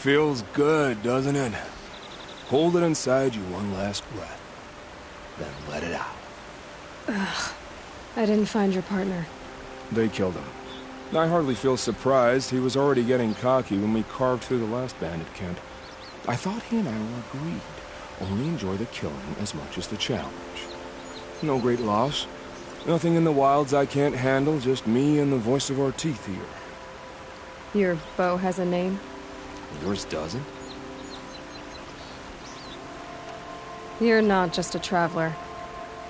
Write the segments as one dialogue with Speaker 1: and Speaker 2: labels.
Speaker 1: Feels good, doesn't it? Hold it inside you one last breath. Then let it out.
Speaker 2: Ugh. I didn't find your partner.
Speaker 1: They killed him. I hardly feel surprised. He was already getting cocky when we carved through the last bandit camp. I thought he and I were agreed. Only enjoy the killing as much as the challenge. No great loss. Nothing in the wilds I can't handle, just me and the voice of our teeth here.
Speaker 2: Your bow has a name?
Speaker 1: Yours doesn't?
Speaker 2: You're not just a traveler.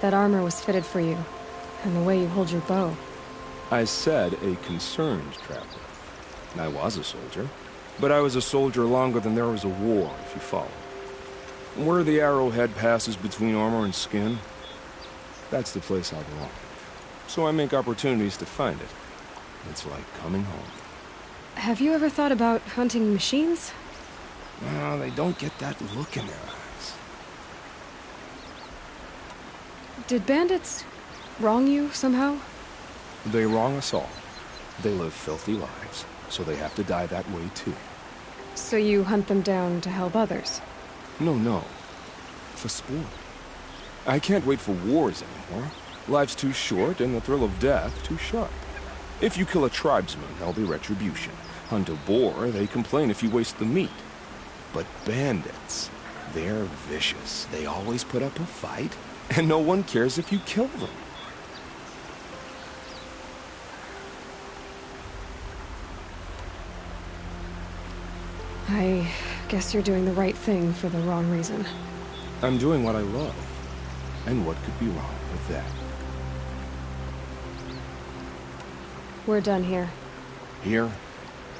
Speaker 2: That armor was fitted for you, and the way you hold your bow.
Speaker 1: I said a concerned traveler. I was a soldier, but I was a soldier longer than there was a war, if you follow. Where the arrowhead passes between armor and skin, that's the place I belong. So I make opportunities to find it. It's like coming home.
Speaker 2: Have you ever thought about hunting machines?
Speaker 1: No, they don't get that look in their eyes.
Speaker 2: Did bandits wrong you somehow?
Speaker 1: They wrong us all. They live filthy lives, so they have to die that way too.
Speaker 2: So you hunt them down to help others?
Speaker 1: No. For sport. I can't wait for wars anymore. Life's too short and the thrill of death too sharp. If you kill a tribesman, there'll be retribution. Hunt a boar, they complain if you waste the meat. But bandits, they're vicious. They always put up a fight, and no one cares if you kill them.
Speaker 2: I guess you're doing the right thing for the wrong reason.
Speaker 1: I'm doing what I love. And what could be wrong with that?
Speaker 2: We're done here.
Speaker 1: Here?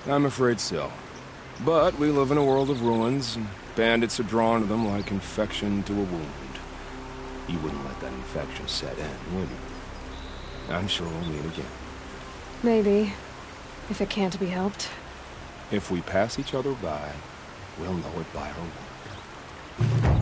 Speaker 1: I'm afraid so. But we live in a world of ruins, and bandits are drawn to them like infection to a wound. You wouldn't let that infection set in, would you? I'm sure we'll meet again.
Speaker 2: Maybe. If it can't be helped.
Speaker 1: If we pass each other by, we'll know it by our work.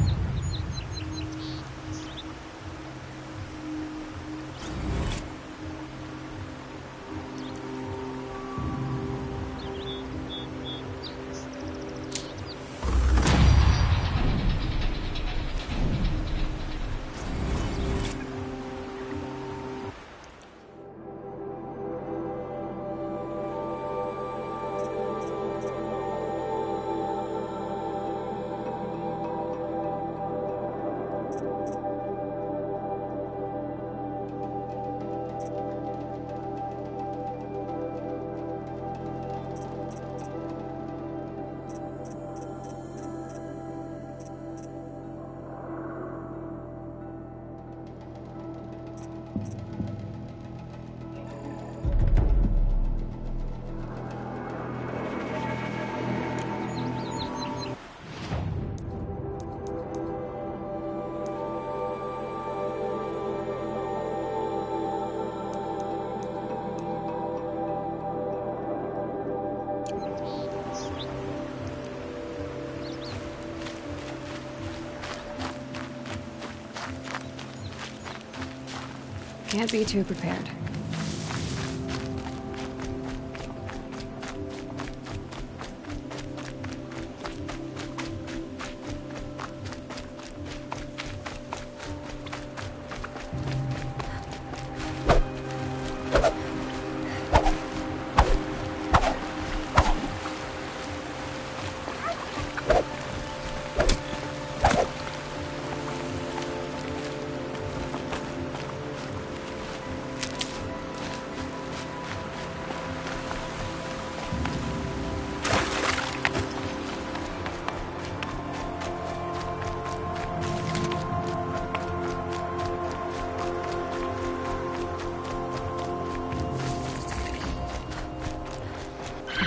Speaker 2: Can't be too prepared.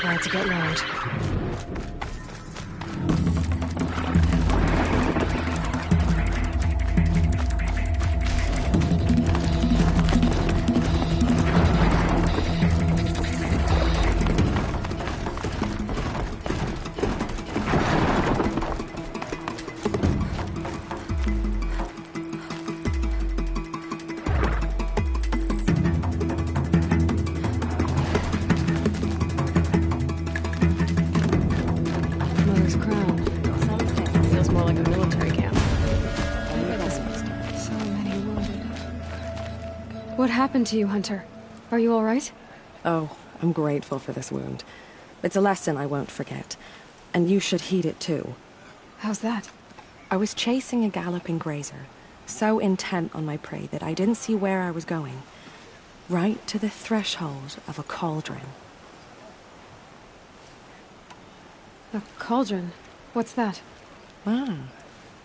Speaker 2: About to get loud. What happened to you, Hunter? Are you all right?
Speaker 3: Oh, I'm grateful for this wound. It's a lesson I won't forget. And you should heed it too.
Speaker 2: How's that?
Speaker 3: I was chasing a galloping grazer, so intent on my prey that I didn't see where I was going. Right to the threshold of a cauldron.
Speaker 2: A cauldron? What's that?
Speaker 3: Ah,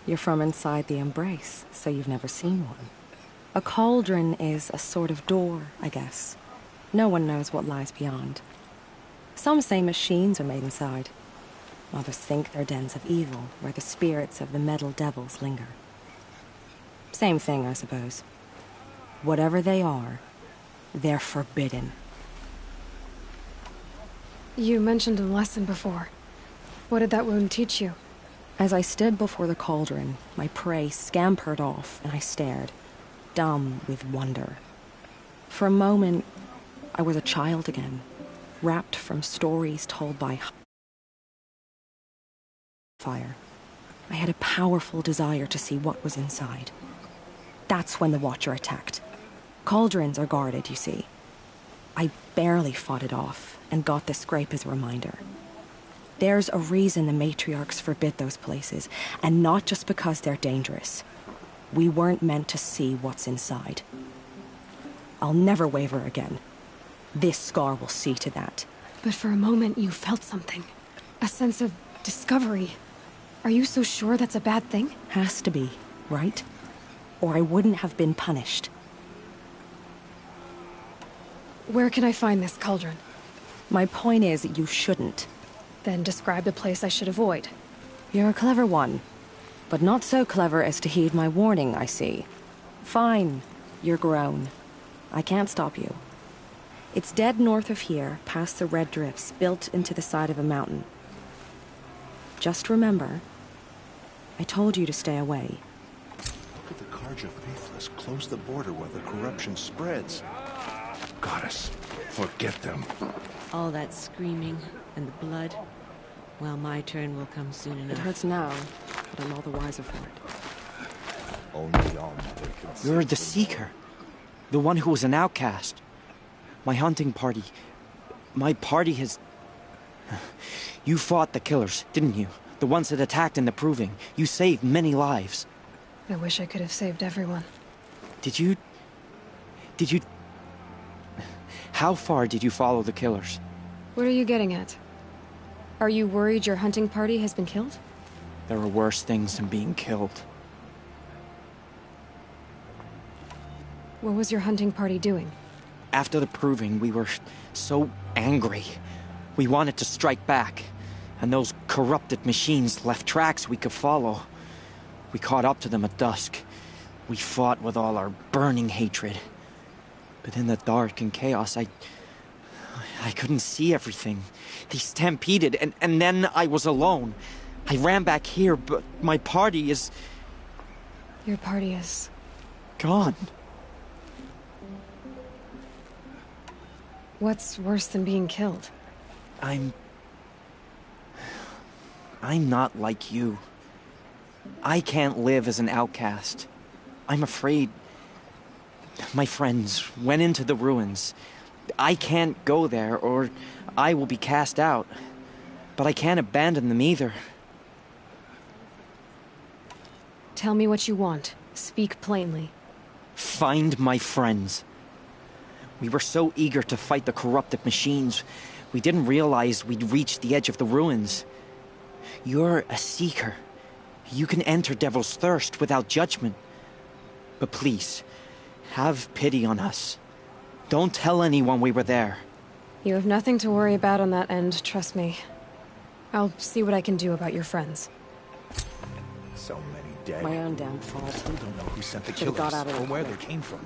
Speaker 3: you're from inside the Embrace, so you've never seen one. A cauldron is a sort of door, I guess. No one knows what lies beyond. Some say machines are made inside. Others think they're dens of evil, where the spirits of the metal devils linger. Same thing, I suppose. Whatever they are, they're forbidden.
Speaker 2: You mentioned a lesson before. What did that wound teach you?
Speaker 3: As I stood before the cauldron, my prey scampered off, and I stared, dumb with wonder. For a moment, I was a child again, wrapped from stories told by fire. I had a powerful desire to see what was inside. That's when the Watcher attacked. Cauldrons are guarded, you see. I barely fought it off, and got the scrape as a reminder. There's a reason the matriarchs forbid those places, and not just because they're dangerous. We weren't meant to see what's inside. I'll never waver again. This scar will see to that.
Speaker 2: But for a moment you felt something. A sense of discovery. Are you so sure that's a bad thing?
Speaker 3: Has to be, right? Or I wouldn't have been punished.
Speaker 2: Where can I find this cauldron?
Speaker 3: My point is, you shouldn't.
Speaker 2: Then describe the place I should avoid.
Speaker 3: You're a clever one. But not so clever as to heed my warning, I see. Fine. You're grown. I can't stop you. It's dead north of here, past the red drifts, built into the side of a mountain. Just remember, I told you to stay away.
Speaker 4: Look at the Karja faithless close the border where the corruption spreads.
Speaker 1: Goddess, forget them.
Speaker 5: All that screaming and the blood. Well, my turn will come soon
Speaker 3: It
Speaker 5: enough.
Speaker 3: hurts now, but I'm all the wiser for it.
Speaker 4: Only All Mother can see.
Speaker 6: You're the Seeker. The one who was an outcast. My hunting party. My party has... You fought the killers, didn't you? The ones that attacked in the Proving. You saved many lives.
Speaker 2: I wish I could have saved everyone.
Speaker 6: Did you... How far did you follow the killers?
Speaker 2: What are you getting at? Are you worried your hunting party has been killed?
Speaker 6: There are worse things than being killed.
Speaker 2: What was your hunting party doing?
Speaker 6: After the Proving, we were so angry. We wanted to strike back. And those corrupted machines left tracks we could follow. We caught up to them at dusk. We fought with all our burning hatred. But in the dark and chaos, I couldn't see everything. They stampeded, and then I was alone. I ran back here, but my party is...
Speaker 2: Your party is...
Speaker 6: gone.
Speaker 2: What's worse than being killed?
Speaker 6: I'm not like you. I can't live as an outcast. I'm afraid... My friends went into the ruins. I can't go there, or I will be cast out. But I can't abandon them either.
Speaker 2: Tell me what you want. Speak plainly.
Speaker 6: Find my friends. We were so eager to fight the corrupted machines, we didn't realize we'd reached the edge of the ruins. You're a seeker. You can enter Devil's Thirst without judgment. But please, have pity on us. Don't tell anyone we were there.
Speaker 2: You have nothing to worry about on that end, trust me. I'll see what I can do about your friends.
Speaker 4: So many dead.
Speaker 3: My own damn fault.
Speaker 4: Still don't know who sent the
Speaker 3: Should've
Speaker 4: killers
Speaker 3: got out of
Speaker 4: or
Speaker 3: it
Speaker 4: where
Speaker 3: quick.
Speaker 4: they came from.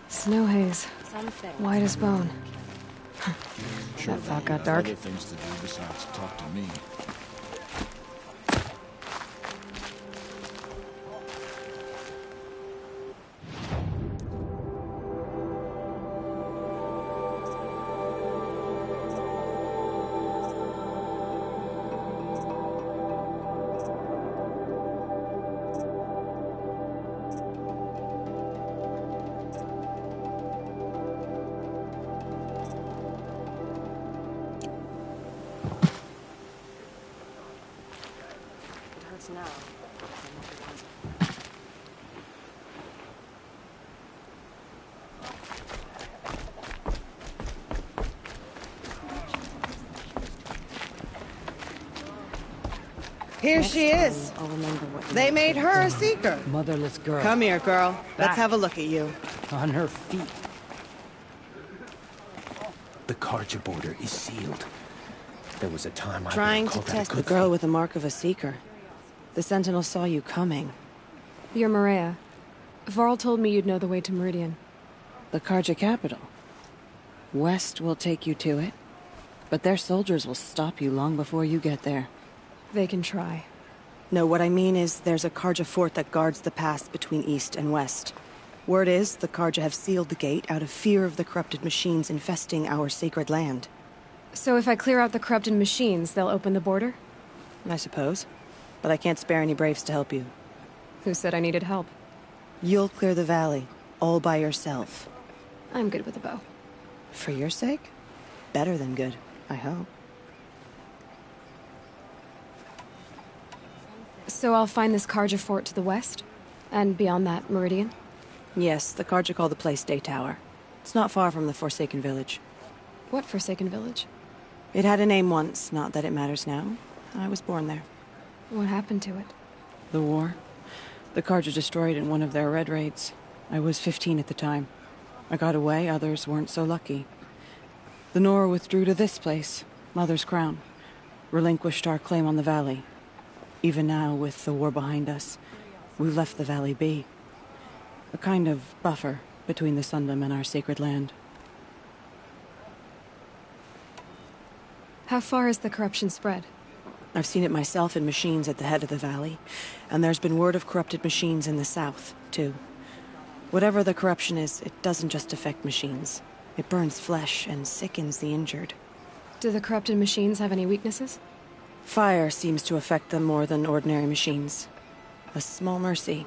Speaker 2: Snow haze.
Speaker 3: Something.
Speaker 2: White as bone.
Speaker 1: Sure,
Speaker 2: That thought
Speaker 1: he
Speaker 2: got
Speaker 1: has
Speaker 2: dark.
Speaker 1: Other things to do besides talk to me.
Speaker 3: now.
Speaker 7: Here she is.
Speaker 3: I'll remember what
Speaker 7: They made her a seeker.
Speaker 8: Motherless girl.
Speaker 7: Come here, girl. Let's
Speaker 8: Back.
Speaker 7: have a look at you.
Speaker 8: On her feet.
Speaker 9: The Karja border is sealed. There was a time I
Speaker 7: Trying
Speaker 9: would've
Speaker 7: to
Speaker 9: called that a
Speaker 7: test the
Speaker 9: good
Speaker 7: girl
Speaker 9: thing.
Speaker 7: with the mark of a seeker. The Sentinel saw you coming.
Speaker 2: You're Maria. Varl told me you'd know the way to Meridian.
Speaker 7: The Karja capital. West will take you to it, but their soldiers will stop you long before you get there.
Speaker 2: They can try.
Speaker 7: No, what I mean is there's a Karja fort that guards the pass between East and West. Word is the Karja have sealed the gate out of fear of the corrupted machines infesting our sacred land.
Speaker 2: So if I clear out the corrupted machines, they'll open the border?
Speaker 7: I suppose. But I can't spare any braves to help you.
Speaker 2: Who said I needed help?
Speaker 7: You'll clear the valley, all by yourself.
Speaker 2: I'm good with a bow.
Speaker 7: For your sake? Better than good, I hope.
Speaker 2: So I'll find this Karja fort to the west? And beyond that, Meridian?
Speaker 7: Yes, the Karja call the place Day Tower. It's not far from the Forsaken Village.
Speaker 2: What Forsaken Village?
Speaker 7: It had a name once, not that it matters now. I was born there.
Speaker 2: What happened to it?
Speaker 7: The war. The Karja destroyed in one of their red raids. I was 15 at the time. I got away, others weren't so lucky. The Nora withdrew to this place, Mother's Crown. Relinquished our claim on the valley. Even now, with the war behind us, we've left the valley be. A kind of buffer between the Sundom and our sacred land.
Speaker 2: How far has the corruption spread?
Speaker 7: I've seen it myself in machines at the head of the valley, and there's been word of corrupted machines in the south, too. Whatever the corruption is, it doesn't just affect machines. It burns flesh and sickens the injured.
Speaker 2: Do the corrupted machines have any weaknesses?
Speaker 7: Fire seems to affect them more than ordinary machines. A small mercy.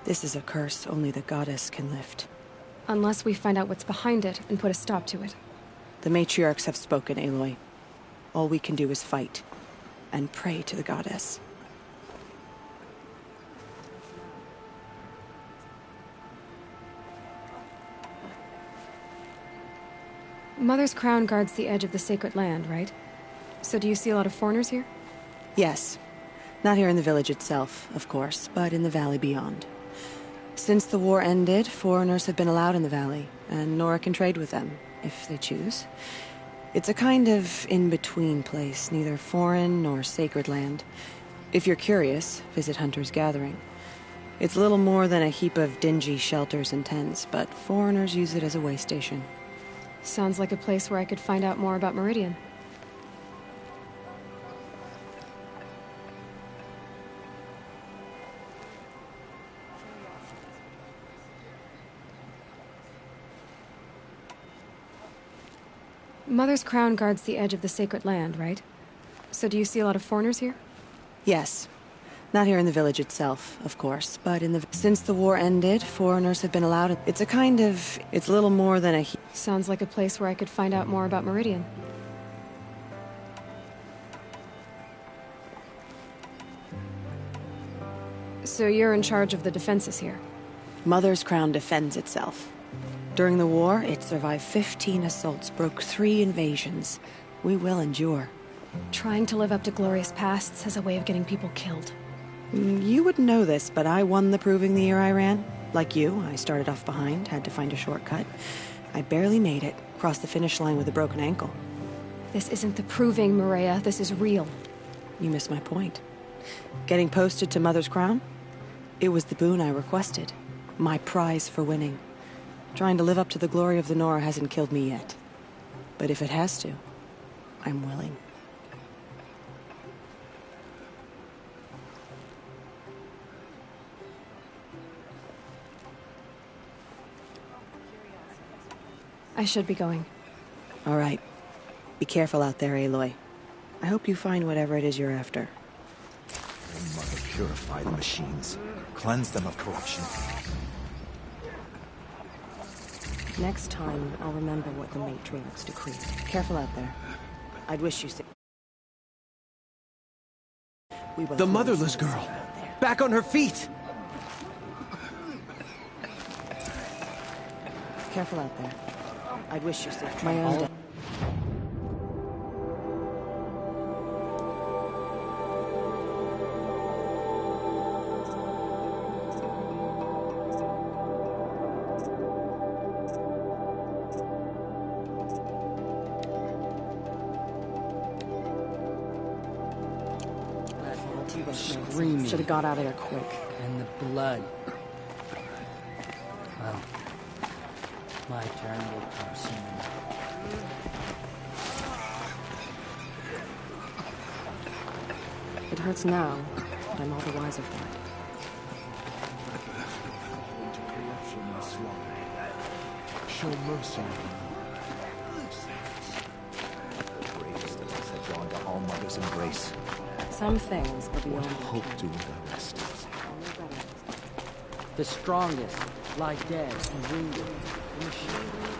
Speaker 7: This is a curse only the goddess can lift.
Speaker 2: Unless we find out what's behind it and put a stop to it.
Speaker 7: The matriarchs have spoken, Aloy. All we can do is fight, and pray to the goddess.
Speaker 2: Mother's Crown guards the edge of the sacred land, right? So do you see a lot of foreigners here?
Speaker 7: Yes. Not here in the village itself, of course, but in the valley beyond. Since the war ended, foreigners have been allowed in the valley, and Nora can trade with them, if they choose. It's a kind of in-between place, neither foreign nor sacred land. If you're curious, visit Hunter's Gathering. It's little more than a heap of dingy shelters and tents, but foreigners use it as a way station.
Speaker 2: Sounds like a place where I could find out more about Meridian. Mother's Crown guards the edge of the sacred land, right? So do you see a lot of foreigners here?
Speaker 7: Yes. Not here in the village itself, of course, but in the... Since the war ended, foreigners have been allowed... It's a kind of... It's little more than a...
Speaker 2: Sounds like a place where I could find out more about Meridian. So you're in charge of the defenses here?
Speaker 7: Mother's Crown defends itself. During the war, it survived 15 assaults, broke 3 invasions. We will endure.
Speaker 2: Trying to live up to glorious pasts has a way of getting people killed.
Speaker 7: You wouldn't know this, but I won the proving the year I ran. Like you, I started off behind, had to find a shortcut. I barely made it, crossed the finish line with a broken ankle.
Speaker 2: This isn't the proving, Maria. This is real.
Speaker 7: You missed my point. Getting posted to Mother's Crown? It was the boon I requested. My prize for winning. Trying to live up to the glory of the Nora hasn't killed me yet. But if it has to, I'm willing.
Speaker 2: I should be going.
Speaker 7: All right. Be careful out there, Aloy. I hope you find whatever it is you're after.
Speaker 4: Oh, Mother, purify the machines. Cleanse them of corruption.
Speaker 3: Next time, I'll remember what the matriarchs decreed.
Speaker 7: Careful out there. I'd wish you... We both
Speaker 9: The
Speaker 7: know
Speaker 9: motherless
Speaker 7: something's
Speaker 9: girl!
Speaker 7: out there.
Speaker 9: Back on her feet!
Speaker 7: Careful out there. I'd wish you safe
Speaker 2: My
Speaker 7: travels.
Speaker 2: own day.
Speaker 8: Screaming.
Speaker 2: Should have got out of there quick.
Speaker 8: And the blood. Well, my turn will come soon.
Speaker 2: It hurts now, but I'm all the wiser for it.
Speaker 4: Into corruption and slaughter. Show mercy the bravest of us have gone to All Mother's embrace.
Speaker 2: Some things are
Speaker 4: What
Speaker 2: beyond
Speaker 4: hope
Speaker 2: our
Speaker 4: do
Speaker 2: ken.
Speaker 4: the rest?
Speaker 8: The strongest lie dead and wounded in the shield.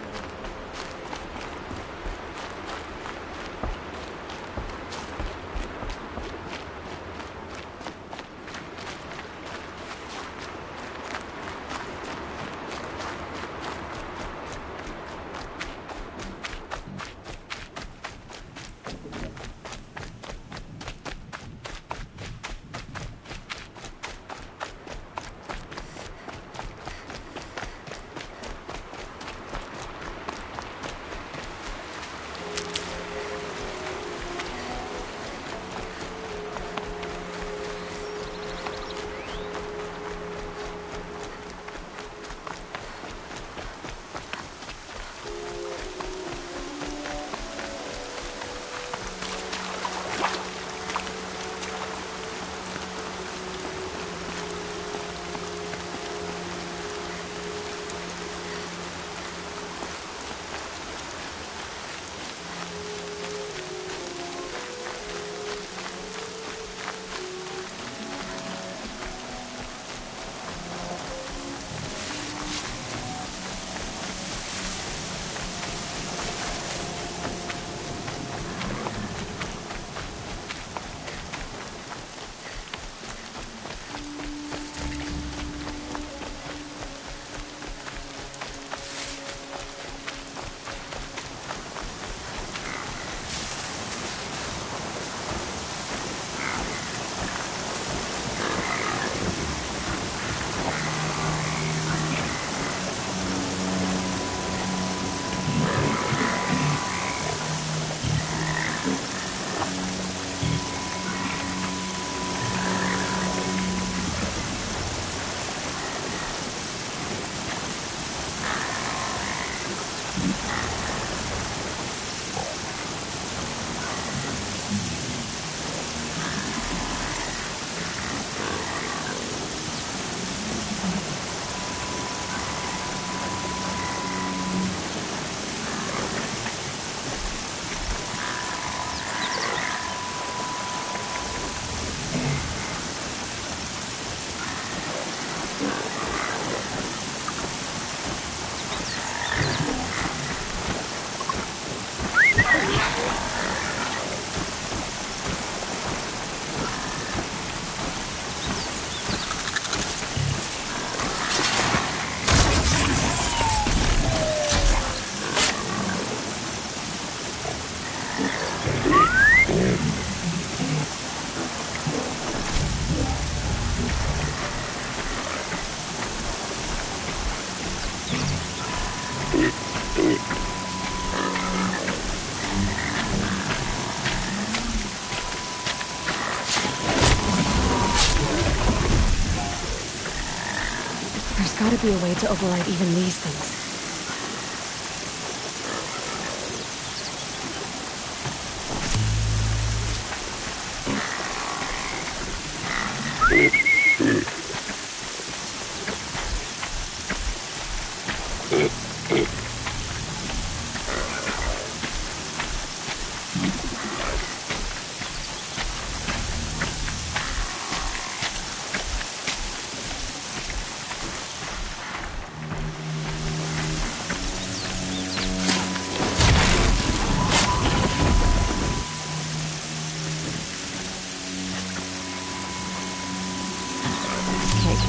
Speaker 2: There's gotta be a way to override even these things.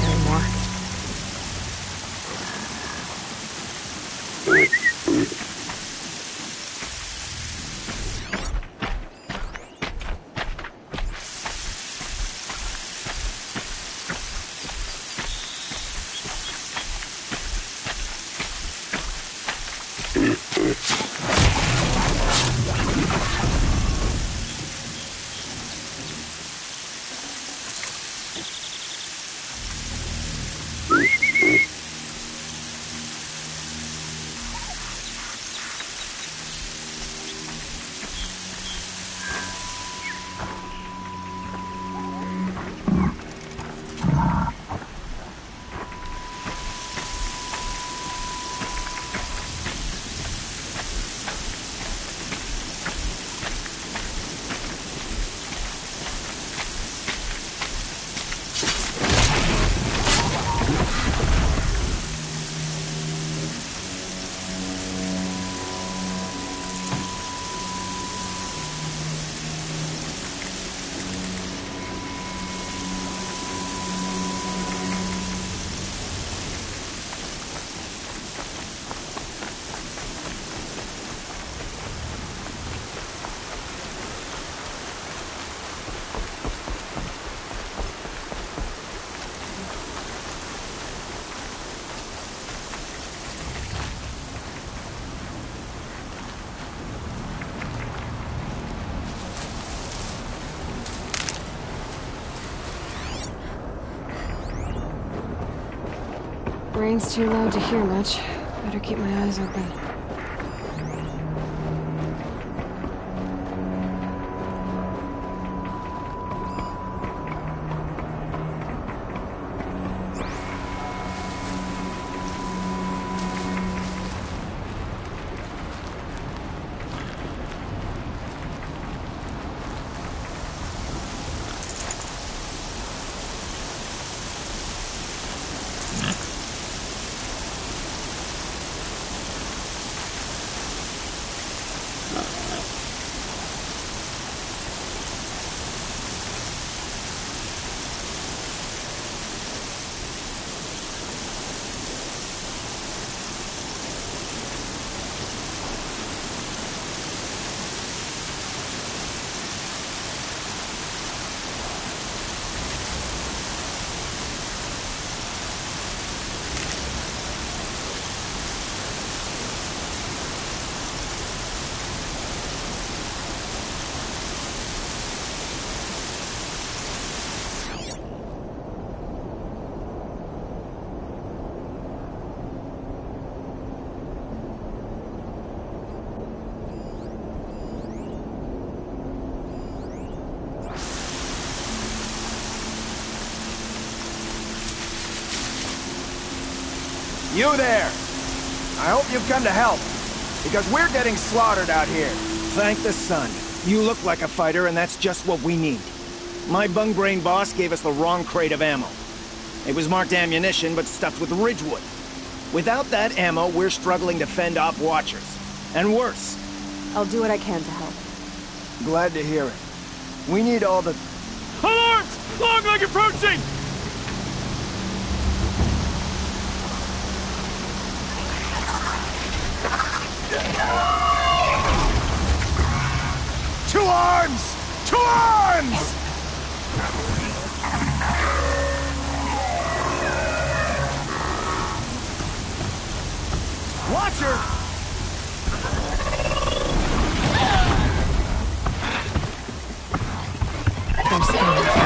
Speaker 2: anymore. Brain's too loud to hear much. Better keep my eyes open.
Speaker 10: You there! I hope you've come to help, because we're getting slaughtered out here.
Speaker 11: Thank the sun. You look like a fighter, and that's just what we need. My bung-brain boss gave us the wrong crate of ammo. It was marked ammunition, but stuffed with Ridgewood. Without that ammo, we're struggling to fend off Watchers. And worse.
Speaker 2: I'll do what I can to help.
Speaker 10: Glad to hear it. We need all the...
Speaker 11: Alarms! Long leg approaching!
Speaker 10: Two arms! Two arms! Watcher!
Speaker 2: They're scared.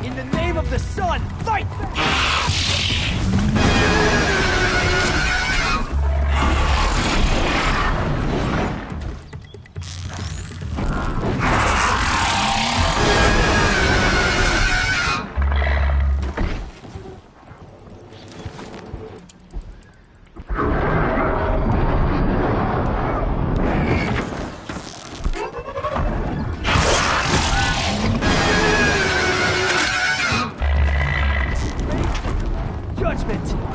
Speaker 8: In the name of the sun, fight! Judgment!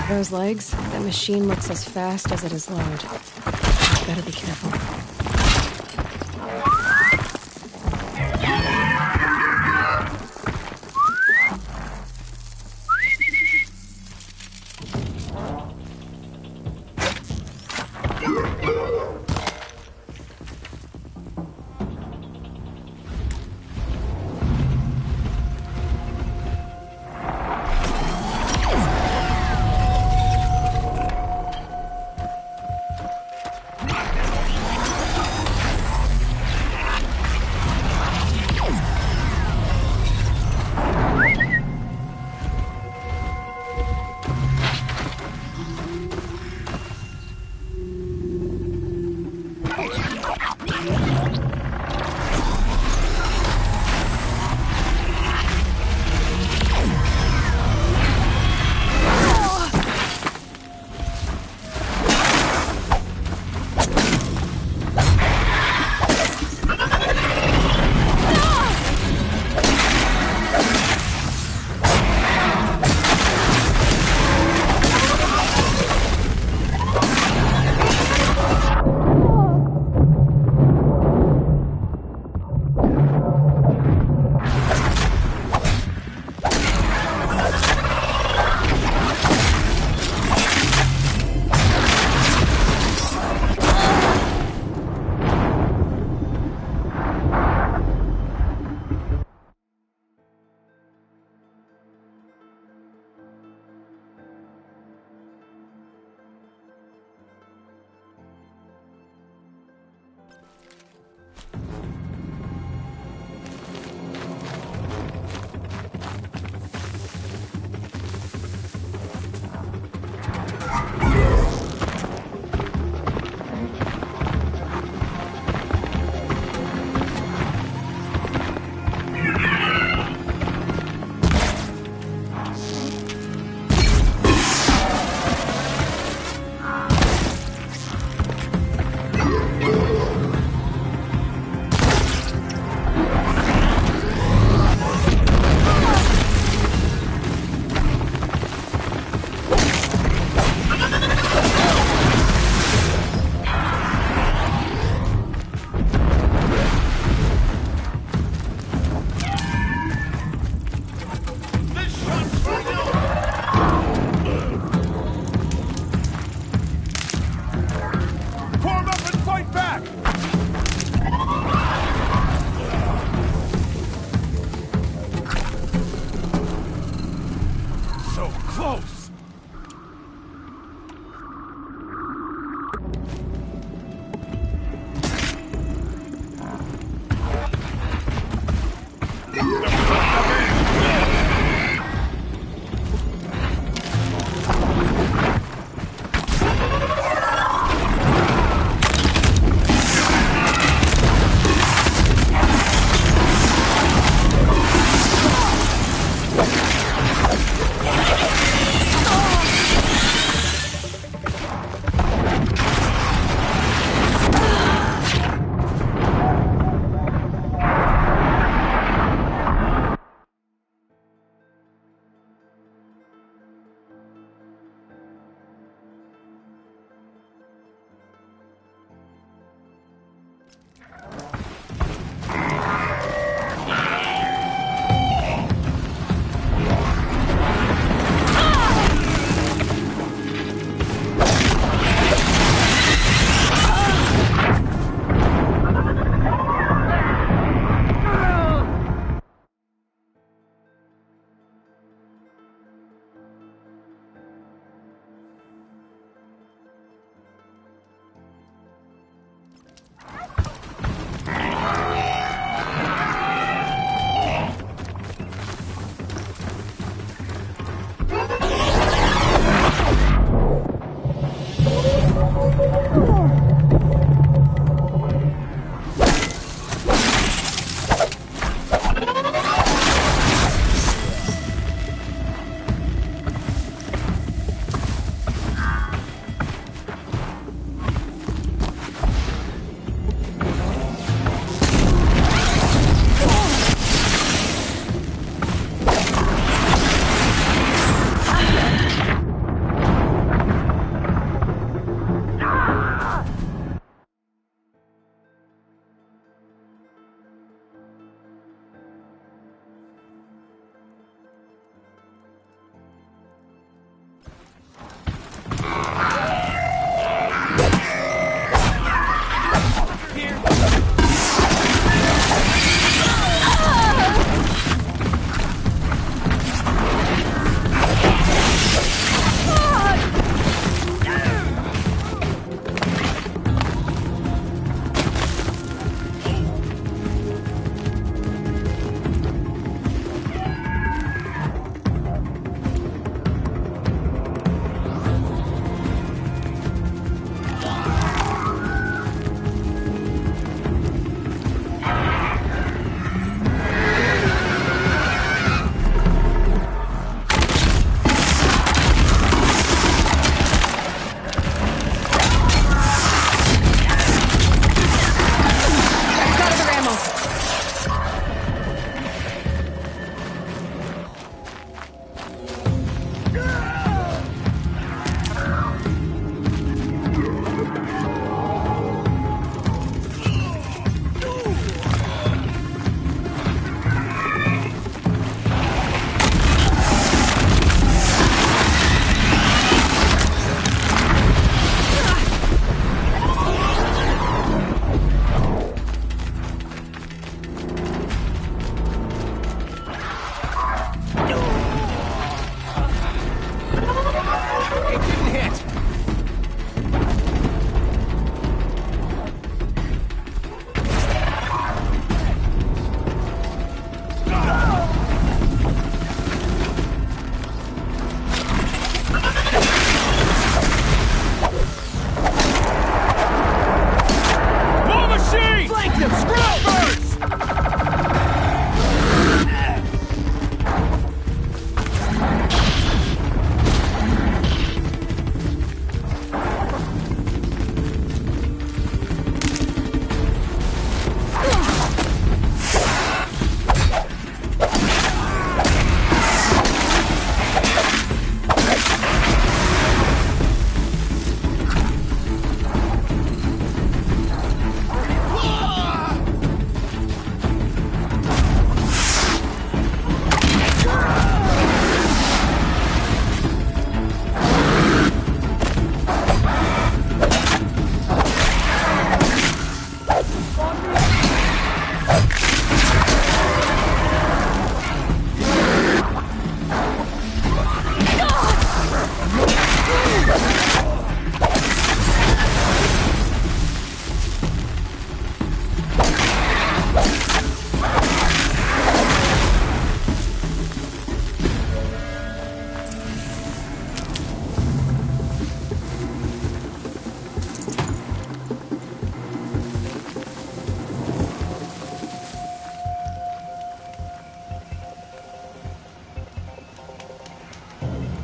Speaker 2: Those legs, that machine looks as fast as it is loud. Better be careful.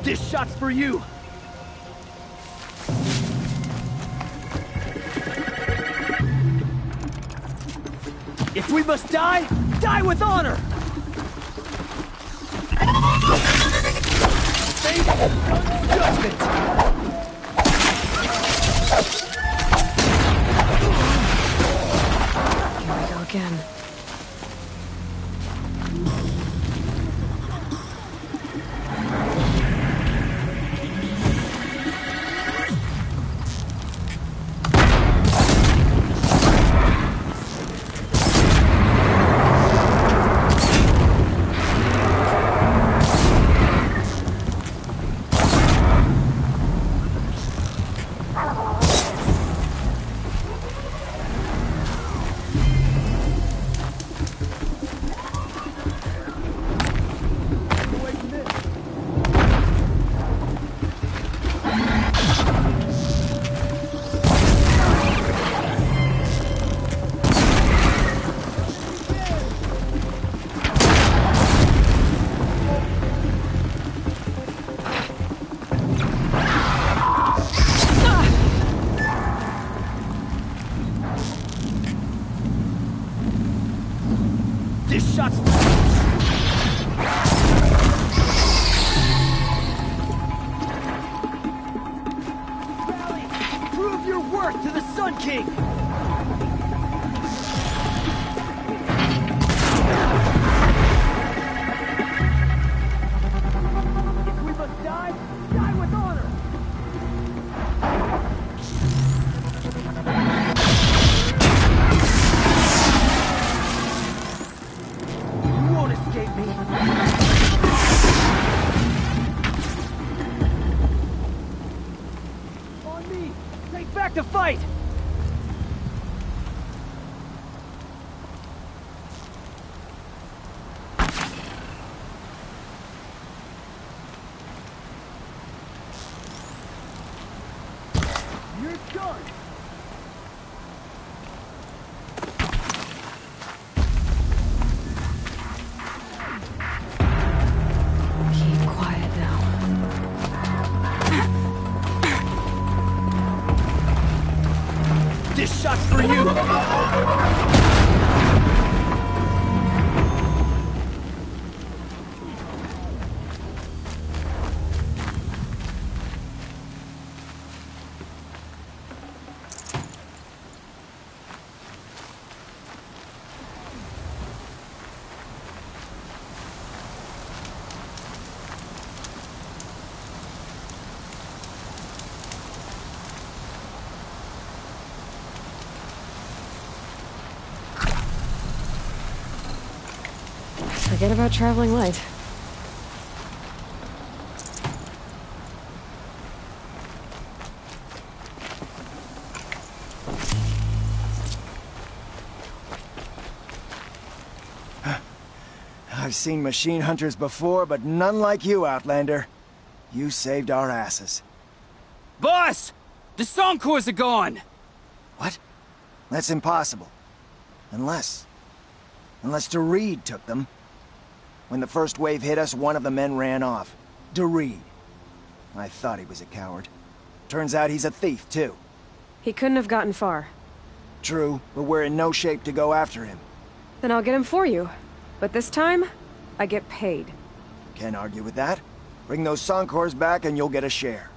Speaker 8: This shot's for you! If we must die, die with honor! Face judgment!
Speaker 2: Here we go again.
Speaker 8: This shot's... Rally! Prove your worth to the Sun King! If we must die, die with honor! You won't escape me! On me! Take back to fight! You're done!
Speaker 2: Keep quiet now.
Speaker 8: This shot's for you!
Speaker 2: Forget about traveling light.
Speaker 11: I've seen machine hunters before, but none like you, Outlander. You saved our asses.
Speaker 8: Boss! The Soncors are gone!
Speaker 11: What? That's impossible. Unless DeReed took them. When the first wave hit us, one of the men ran off. DeReed. I thought he was a coward. Turns out he's a thief, too.
Speaker 2: He couldn't have gotten far.
Speaker 11: True, but we're in no shape to go after him.
Speaker 2: Then I'll get him for you. But this time, I get paid.
Speaker 11: Can't argue with that. Bring those Soncors back and you'll get a share.